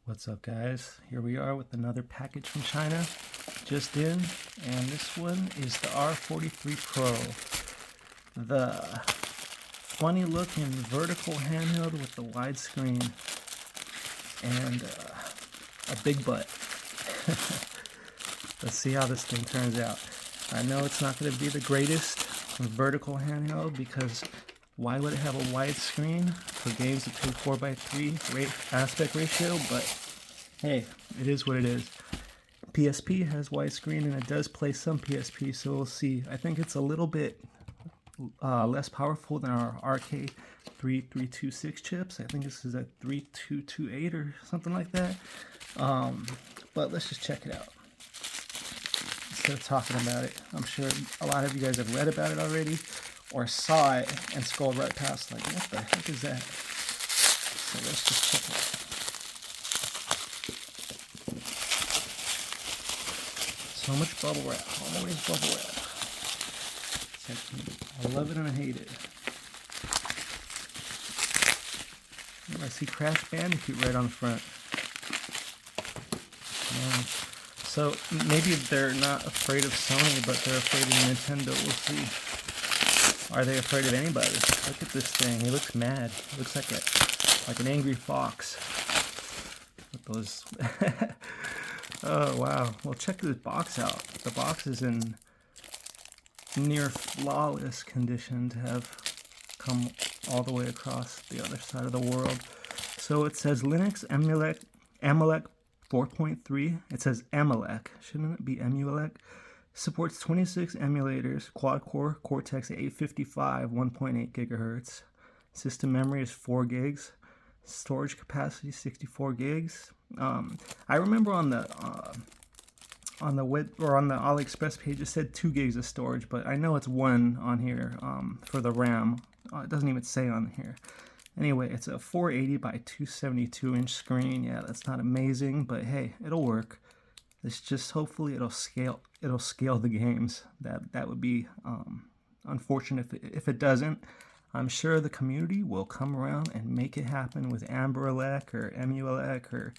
What's up, guys? Here we are with another package from China just in, and this one is the R43 Pro, the funny looking vertical handheld with the widescreen and a big butt. Let's see how this thing turns out. I know it's not going to be the greatest vertical handheld because why would it have a wide screen for games that take 4:3 aspect ratio? But hey, it is what it is. PSP has widescreen and it does play some PSP, so we'll see. I think it's a little bit less powerful than our RK3326 chips. I think this is a 3228 or something like that. But let's just check it out. Instead of talking about it, I'm sure a lot of you guys have read about it already or saw it and scrolled right past like, what the heck is that? So let's just check it out. So much bubble wrap, always bubble wrap. I love it and I hate it. And I see Crash Bandicoot right on the front. So maybe they're not afraid of Sony, but they're afraid of Nintendo. We'll see. Are they afraid of anybody? Look at this thing. He looks mad. He looks like an angry fox. With those. Oh wow. Well, check this box out. The box is in near flawless condition to have come all the way across the other side of the world. So it says Linux Emuelec 4.3. It says Emuelec. Shouldn't it be Emuelec? Supports 26 emulators, quad-core Cortex 855, 1.8 gigahertz. System memory is 4 gigs. Storage capacity 64 gigs. I remember on the web or on the AliExpress page it said 2 gigs of storage, but I know it's 1 on here for the RAM. It doesn't even say on here. Anyway, it's a 480 by 272 inch screen. Yeah, that's not amazing, but hey, it'll work. It's just hopefully it'll scale the games. That would be unfortunate if it doesn't. I'm sure the community will come around and make it happen with AmberElec or Emuelec or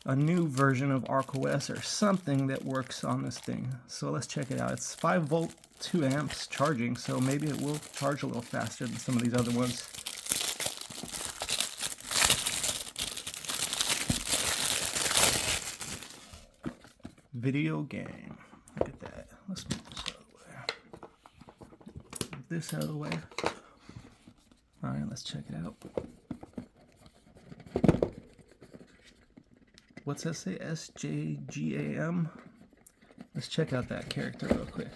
a new version of ArcOS or something that works on this thing. So let's check it out. It's 5 volt 2 amps charging, so maybe it will charge a little faster than some of these other ones. Video game. Look at that. Let's move this out of the way. Move this out of the way. Alright, let's check it out. What's that say? SJGAM? Let's check out that character real quick.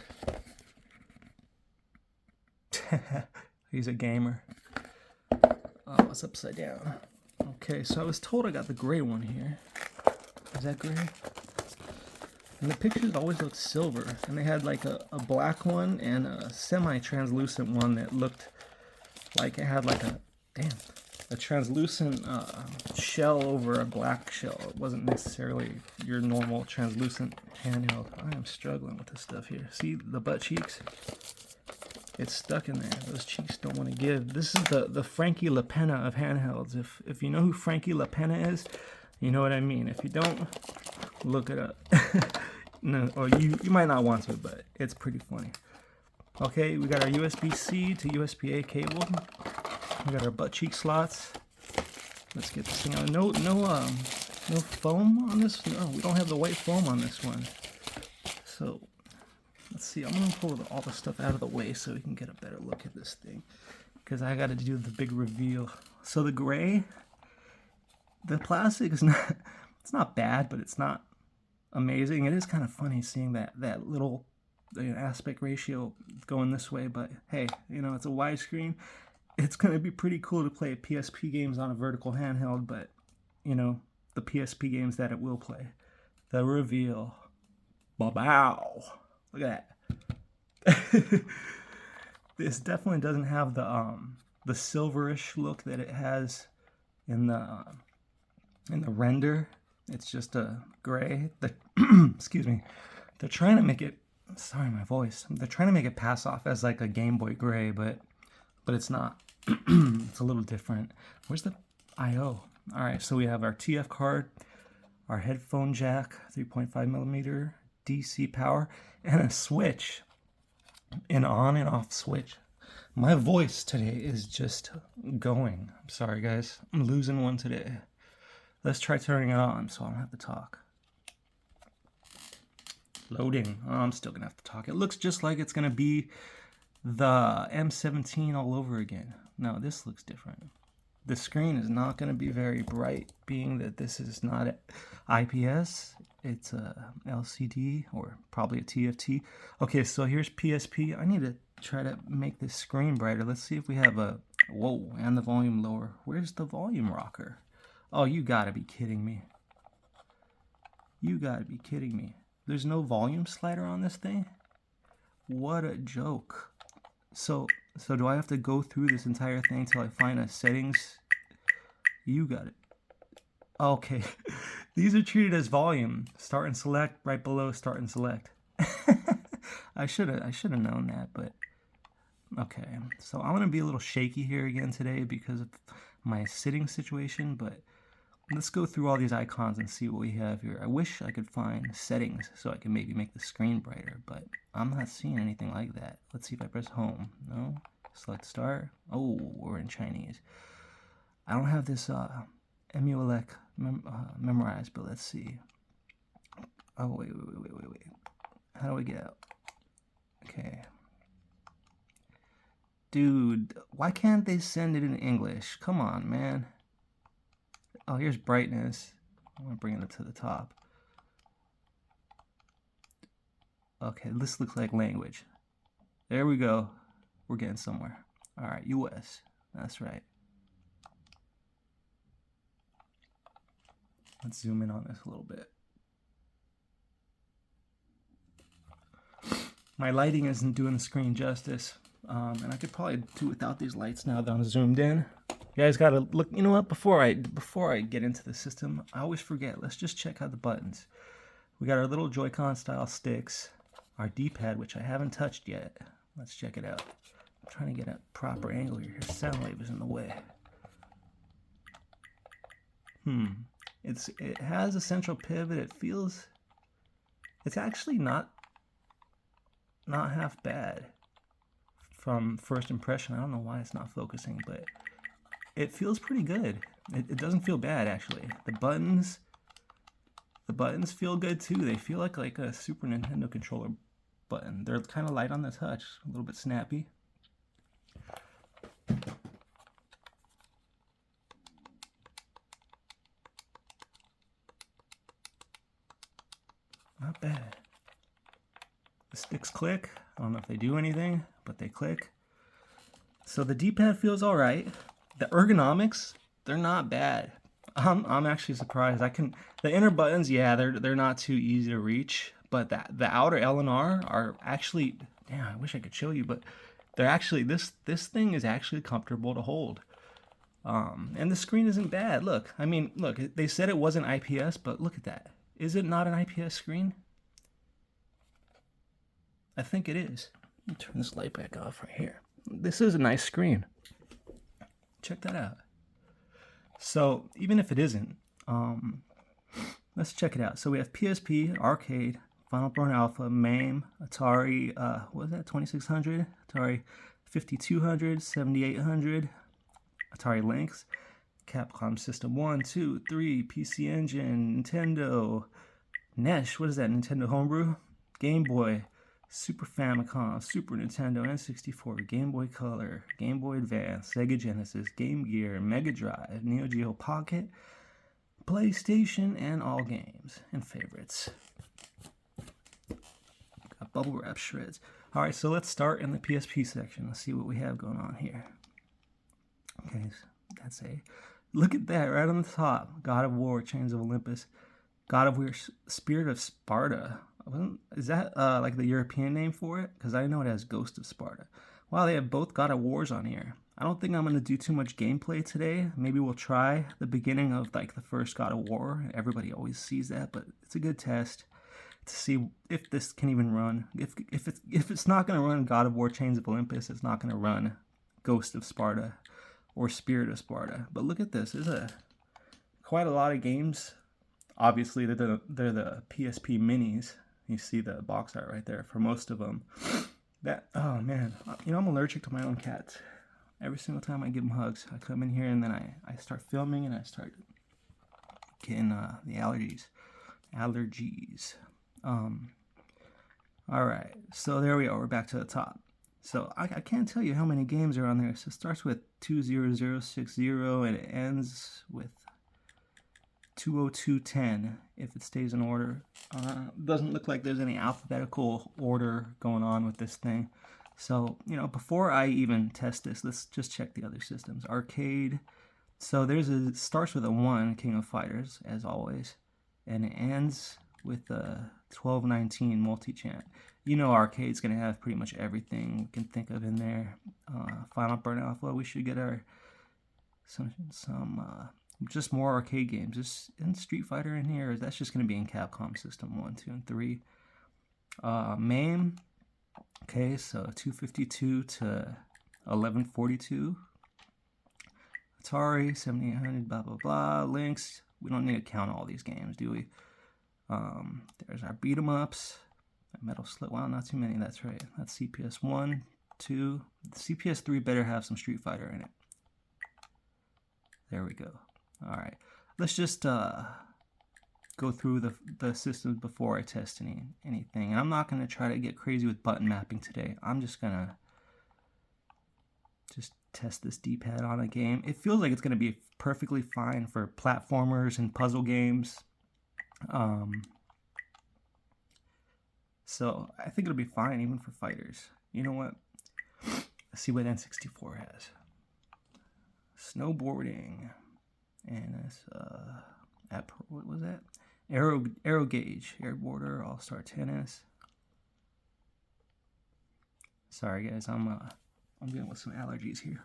He's a gamer. Oh, it's upside down. Okay, so I was told I got the gray one here. Is that gray? And the pictures always look silver, and they had like a black one and a semi-translucent one that looked like it had like a translucent shell over a black shell. It wasn't necessarily your normal translucent handheld. I am struggling with this stuff here. See the butt cheeks? It's stuck in there. Those cheeks don't want to give. This is the Frankie Le Penna of handhelds. If you know who Frankie Le Penna is, you know what I mean. If you don't, look it up. No, or you might not want to, but it's pretty funny. Okay, we got our USB-C to USB-A cable. We got our butt cheek slots. Let's get this thing out. No foam on this. No, we don't have the white foam on this one. So let's see. I'm gonna pull all the stuff out of the way so we can get a better look at this thing, because I got to do the big reveal. So the gray, the plastic is not. It's not bad, but it's not amazing. It is kind of funny seeing that little aspect ratio going this way, but hey, it's a widescreen. It's going to be pretty cool to play PSP games on a vertical handheld, but the PSP games that it will play. The reveal. Bow. Look at that. This definitely doesn't have the silverish look that it has in the render. It's just a gray. Excuse me. They're trying to make it. Sorry, my voice. They're trying to make it pass off as like a Game Boy gray, but it's not. It's a little different. Where's the I/O? All right, so we have our TF card, our headphone jack, 3.5mm DC power, and a switch, an on and off switch. My voice today is just going. I'm sorry, guys. I'm losing one today. Let's try turning it on so I don't have to talk. Loading. Oh, I'm still going to have to talk. It looks just like it's going to be the M17 all over again. No, this looks different. The screen is not going to be very bright, being that this is not IPS. It's a LCD or probably a TFT. Okay, so here's PSP. I need to try to make this screen brighter. Let's see if we have a... Whoa, and the volume lower. Where's the volume rocker? Oh, you gotta be kidding me. You gotta be kidding me. There's no volume slider on this thing? What a joke. So do I have to go through this entire thing till I find a settings? You got it. Okay. These are treated as volume. Start and select right below start and select. I should have known that, but okay. So I'm going to be a little shaky here again today because of my sitting situation, but let's go through all these icons and see what we have here. I wish I could find settings so I can maybe make the screen brighter, but I'm not seeing anything like that. Let's see if I press home. No? Select start. Oh, we're in Chinese. I don't have this Emuelec memorized, but let's see. Oh, wait. How do we get out? Okay. Dude, why can't they send it in English? Come on, man. Oh, here's brightness. I'm going to bring it to the top. Okay, this looks like language. There we go. We're getting somewhere. All right, US. That's right. Let's zoom in on this a little bit. My lighting isn't doing the screen justice, and I could probably do without these lights now that I'm zoomed in. You guys gotta look. You know what? Before I get into the system, I always forget. Let's just check out the buttons. We got our little Joy-Con style sticks, our D-pad, which I haven't touched yet. Let's check it out. I'm trying to get a proper angle here. Your sound wave is in the way. It has a central pivot. It feels. It's actually not half bad from first impression. I don't know why it's not focusing, but it feels pretty good. It doesn't feel bad, actually. The buttons feel good too. They feel like a Super Nintendo controller button. They're kind of light on the touch, a little bit snappy. Not bad. The sticks click. I don't know if they do anything, but they click. So the D-pad feels all right. The ergonomics, they're not bad. I'm actually surprised. The inner buttons, yeah, they're not too easy to reach, but the outer L and R are actually, damn, I wish I could show you, but they're actually, this thing is actually comfortable to hold. And the screen isn't bad. Look, I mean, look, they said it wasn't IPS, but look at that. Is it not an IPS screen? I think it is. Let me turn this light back off right here. This is a nice screen. Check that out. So even if it isn't, let's check it out. So we have PSP, Arcade, Final Burn Alpha, MAME, Atari, what was that, 2600? Atari 5200, 7800, Atari Lynx, Capcom System 1, 2, 3, PC Engine, Nintendo, NES, what is that, Nintendo Homebrew, Game Boy, Super Famicom, Super Nintendo, N64, Game Boy Color, Game Boy Advance, Sega Genesis, Game Gear, Mega Drive, Neo Geo Pocket, PlayStation, and all games and favorites. Got bubble wrap shreds. All right, so let's start in the PSP section. Let's see what we have going on here. Okay, so that's look at that right on the top. God of War, Chains of Olympus, God of War, Spirit of Sparta. Is that like the European name for it? Because I know it has Ghost of Sparta. Wow, they have both God of Wars on here. I don't think I'm going to do too much gameplay today. Maybe we'll try the beginning of like the first God of War. Everybody always sees that, but it's a good test to see if this can even run. If it's not going to run God of War Chains of Olympus, it's not going to run Ghost of Sparta or Spirit of Sparta. But look at this. There's quite a lot of games Obviously, they're the PSP minis. You see the box art right there for most of them. Oh man, you know, I'm allergic to my own cats. Every single time I give them hugs, I come in here and then I start filming and I start getting the allergies. All right, so there we are. We're back to the top. So I can't tell you how many games are on there. So it starts with 20060 and it ends with 20210 if it stays in order. Doesn't look like there's any alphabetical order going on with this thing. So, you know, before I even test this, let's just check the other systems. Arcade. So it starts with a 1, King of Fighters, as always. And it ends with a 1219 multi-champ. You know, arcade's going to have pretty much everything we can think of in there. Final Burn Alpha, we should get some just more arcade games. Isn't Street Fighter in here? That's just going to be in Capcom System 1, 2, and 3. MAME. Okay, so 252 to 1142. Atari, 7800, blah, blah, blah. Lynx. We don't need to count all these games, do we? There's our beat 'em ups. Metal Slug. Wow, not too many. That's right. That's CPS 1, 2. The CPS 3 better have some Street Fighter in it. There we go. All right. Let's just go through the systems before I test anything. And I'm not going to try to get crazy with button mapping today. I'm just going to test this D-pad on a game. It feels like it's going to be perfectly fine for platformers and puzzle games. So I think it'll be fine even for fighters. You know what? Let's see what N64 has. Snowboarding. And it's what was that? Aero Gauge, Airboarder, All-Star Tennis. Sorry guys, I'm dealing with some allergies here.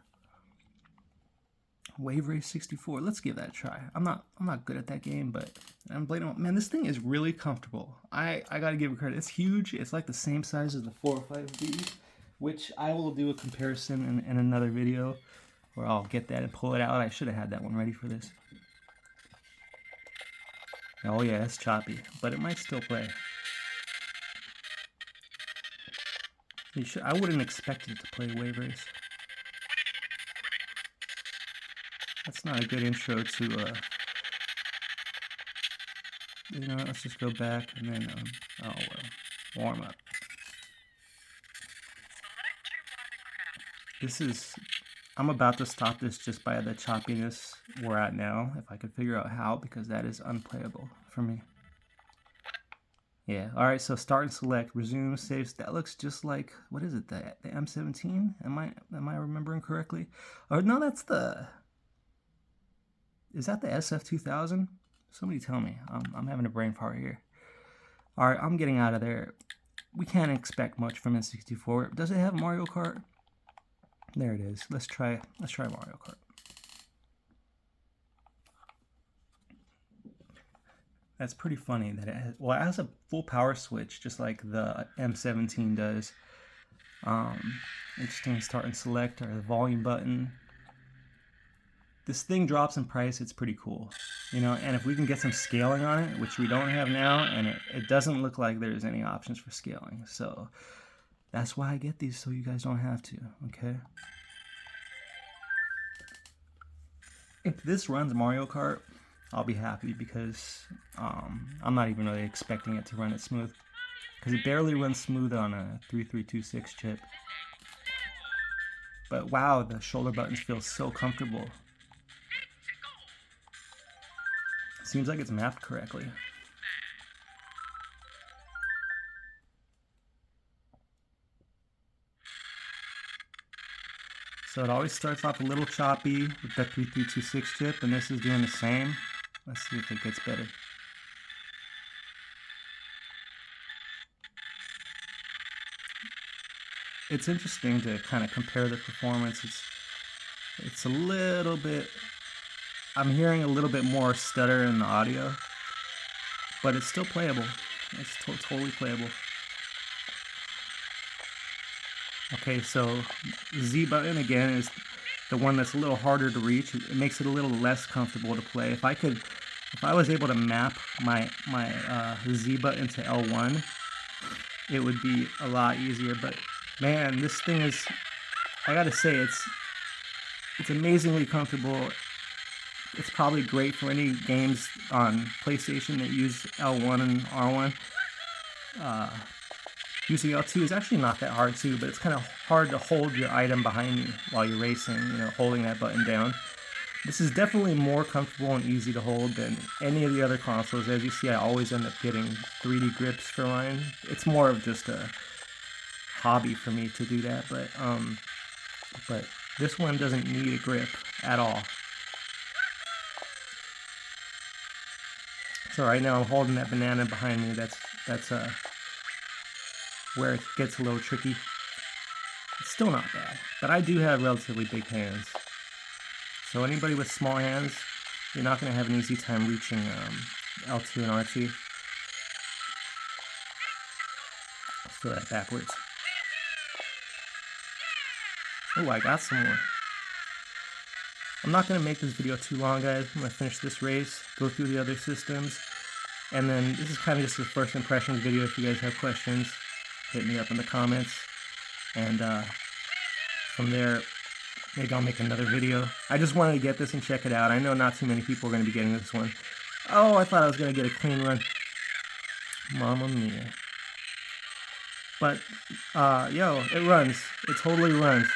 Wave Race 64. Let's give that a try. I'm not good at that game, but I'm blaming on. Man, this thing is really comfortable. I gotta give it credit. It's huge. It's like the same size as the 405B, which I will do a comparison in another video where I'll get that and pull it out. I should have had that one ready for this. Oh yeah, it's choppy, but it might still play. I wouldn't expect it to play Wave Race. That's not a good intro to, you know, let's just go back and then, oh well, warm up. I'm about to stop this just by the choppiness we're at now, if I could figure out how, because that is unplayable for me. Yeah, alright, so start and select, resume, saves. That looks just like, what is it, the M17? Am I remembering correctly? Oh, no, that's is that the SF2000? Somebody tell me. I'm having a brain fart here. Alright, I'm getting out of there. We can't expect much from N64. Does it have Mario Kart? There it is. Let's try Mario Kart. That's pretty funny that it has a full power switch just like the M17 does. Interesting, start and select or the volume button. This thing drops in price, it's pretty cool. You know, and if we can get some scaling on it, which we don't have now, and it doesn't look like there's any options for scaling. So that's why I get these, so you guys don't have to, okay? If this runs Mario Kart, I'll be happy because I'm not even really expecting it to run it smooth. Because it barely runs smooth on a 3326 chip. But wow, the shoulder buttons feel so comfortable. Seems like it's mapped correctly. So it always starts off a little choppy with that 3326 chip, and this is doing the same. Let's see if it gets better. It's interesting to kind of compare the performance. It's a little bit, I'm hearing a little bit more stutter in the audio, but it's still playable. It's totally playable. Okay, so Z button again is the one that's a little harder to reach. It makes it a little less comfortable to play. If I could if I was able to map my Z button to L1, it would be a lot easier. But man, this thing is, I gotta say, it's amazingly comfortable. It's probably great for any games on PlayStation that use L1 and R1. Using L2 is actually not that hard too, but it's kind of hard to hold your item behind you while you're racing, you know, holding that button down. This is definitely more comfortable and easy to hold than any of the other consoles. As you see, I always end up getting 3D grips for mine. It's more of just a hobby for me to do that, but this one doesn't need a grip at all. So right now I'm holding that banana behind me. That's where it gets a little tricky. It's still not bad, but I do have relatively big hands. So anybody with small hands, you're not going to have an easy time reaching L2 and R2. Let's do that backwards. Oh, I got some more. I'm not going to make this video too long, guys. I'm going to finish this race, go through the other systems, and then this is kind of just a first impressions video. If you guys have questions, hit me up in the comments, and from there, maybe I'll make another video. I just wanted to get this and check it out. I know not too many people are going to be getting this one. Oh, I thought I was going to get a clean run. Mamma mia. But, yo, it runs. It totally runs.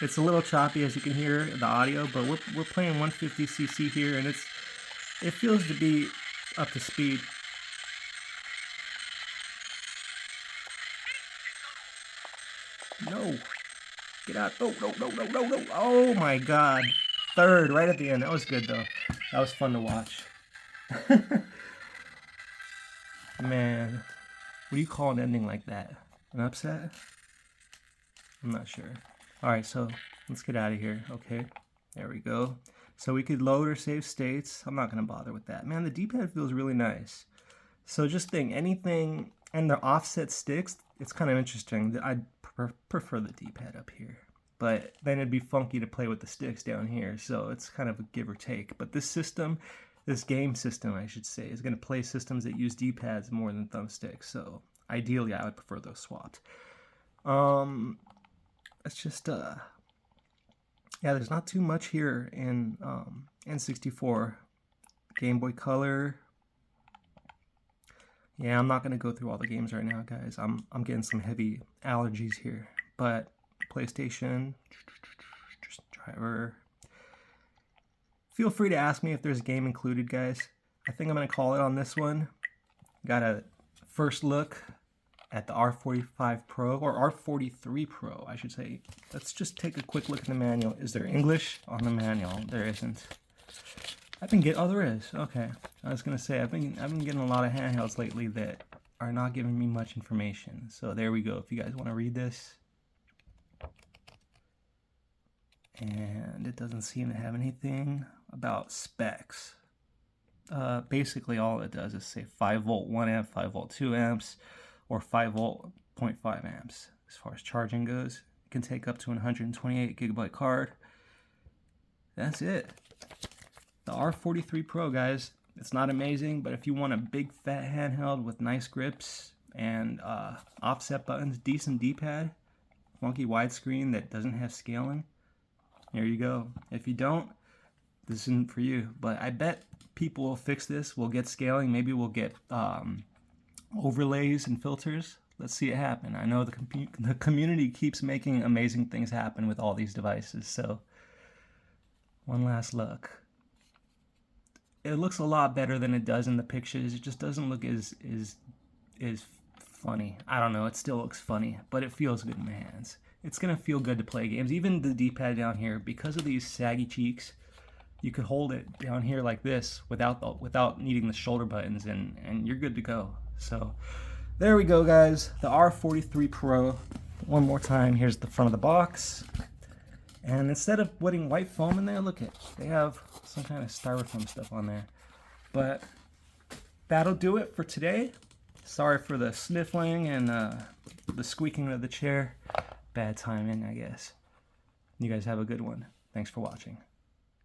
It's a little choppy, as you can hear the audio, but we're playing 150cc here, and it feels to be up to speed. No. Get out. No, no, no, no, no, no. Oh my god. Third, right at the end. That was good, though. That was fun to watch. Man. What do you call an ending like that? An upset? I'm not sure. Alright, so let's get out of here. Okay. There we go. So we could load or save states. I'm not going to bother with that. Man, the D-pad feels really nice. So just think, anything, and the offset sticks, it's kind of interesting. I prefer the D-pad up here. But then it'd be funky to play with the sticks down here. So it's kind of a give or take. But this system, this game system, I should say, is going to play systems that use D-pads more than thumbsticks. So ideally, I would prefer those swapped. It's just, yeah, there's not too much here in N64. Game Boy Color. Yeah, I'm not going to go through all the games right now, guys. I'm getting some heavy allergies here. But PlayStation, just driver. Feel free to ask me if there's a game included, guys. I think I'm going to call it on this one. Got a first look at the R45 Pro, or R43 Pro, I should say. Let's just take a quick look at the manual. Is there English on the manual? There isn't. Oh, there is. Okay. I was gonna say I've been getting a lot of handhelds lately that are not giving me much information. So there we go. If you guys want to read this, and it doesn't seem to have anything about specs. Basically, all it does is say 5 volt 1 amp, 5 volt 2 amps, or 5 volt 0.5 amps. As far as charging goes, it can take up to 128 gigabyte card. That's it. The R43 Pro, guys. It's not amazing, but if you want a big fat handheld with nice grips and offset buttons, decent D-pad, funky widescreen that doesn't have scaling, there you go. If you don't, this isn't for you. But I bet people will fix this. We'll get scaling. Maybe we'll get overlays and filters. Let's see it happen. I know the community keeps making amazing things happen with all these devices. So one last look. It looks a lot better than it does in the pictures. It just doesn't look as funny. I don't know. It still looks funny, but it feels good in my hands. It's gonna feel good to play games. Even the D-pad down here, because of these saggy cheeks, you could hold it down here like this without needing the shoulder buttons, and you're good to go. So there we go, guys. The R43 Pro. One more time. Here's the front of the box. And instead of putting white foam in there, look at, they have some kind of styrofoam stuff on there. But that'll do it for today. Sorry for the sniffling and the squeaking of the chair. Bad timing, I guess. You guys have a good one. Thanks for watching.